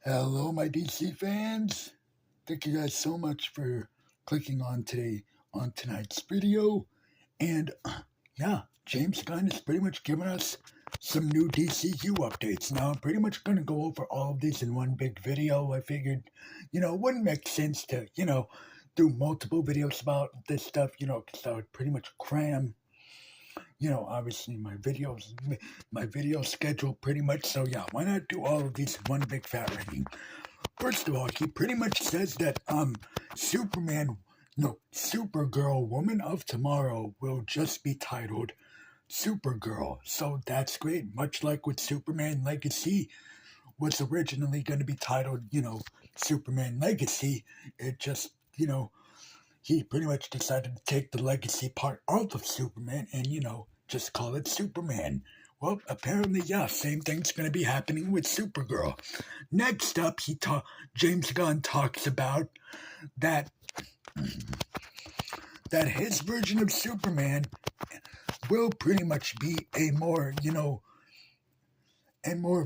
Hello, my DC fans. Thank you guys so much for clicking on tonight's video. And yeah, James Gunn has pretty much given us some new DCU updates. Now, I'm pretty much going to go over all of these in one big video. I figured, it wouldn't make sense to, do multiple videos about this stuff, because that would pretty much cram obviously my video schedule pretty much. So yeah, why not do all of these in one big fat rating? First of all, he pretty much says that Supergirl, Woman of Tomorrow will just be titled Supergirl. So that's great. Much like with Superman Legacy was originally going to be titled, Superman Legacy. It just, he pretty much decided to take the legacy part out of Superman and, just call it Superman. Well, apparently, yeah, same thing's going to be happening with Supergirl. Next up, James Gunn talks about that his version of Superman will pretty much be a more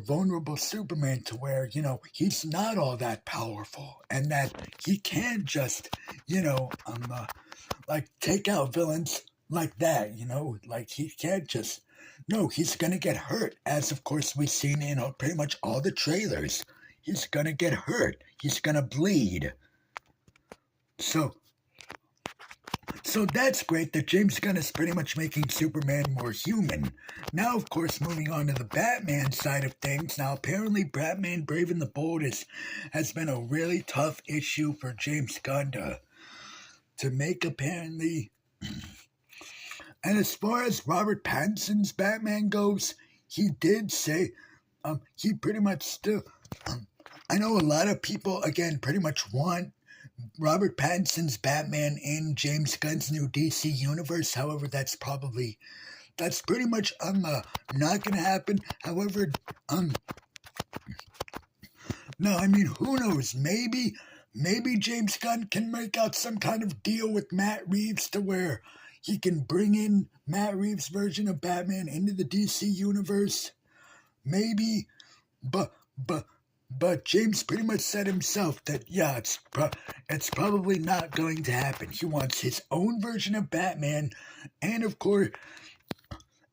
vulnerable Superman, to where, he's not all that powerful, and that he can't just, take out villains like that, like he can't just, no, he's gonna get hurt, as of course we've seen in pretty much all the trailers. He's gonna get hurt, he's gonna bleed. So that's great that James Gunn is pretty much making Superman more human. Now, of course, moving on to the Batman side of things. Now, apparently, Batman Brave and the Bold has been a really tough issue for James Gunn to make, apparently. And as far as Robert Pattinson's Batman goes, he did say, he pretty much still, I know a lot of people, again, pretty much want Robert Pattinson's Batman in James Gunn's new DC universe. However, that's pretty much not gonna happen. However, no, I mean, who knows? Maybe James Gunn can make out some kind of deal with Matt Reeves to where he can bring in Matt Reeves' version of Batman into the DC universe. Maybe, but James pretty much said himself that, yeah, it's probably not going to happen. He wants his own version of Batman, and of course,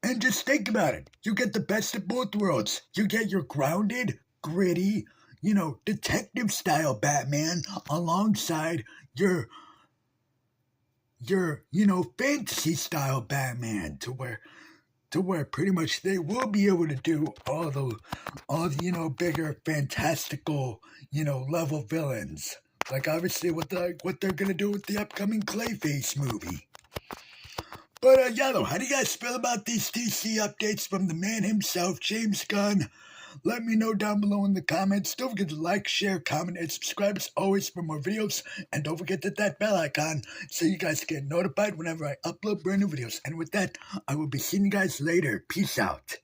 and just think about it. You get the best of both worlds. You get your grounded, gritty, detective-style Batman alongside your fantasy-style Batman, to where pretty much they will be able to do all the bigger, fantastical, level villains. Like, obviously, what they're gonna do with the upcoming Clayface movie. But, yeah, though, how do you guys feel about these DC updates from the man himself, James Gunn? Let me know down below in the comments. Don't forget to like, share, comment, and subscribe as always for more videos. And don't forget to hit that bell icon so you guys get notified whenever I upload brand new videos. And with that, I will be seeing you guys later. Peace out.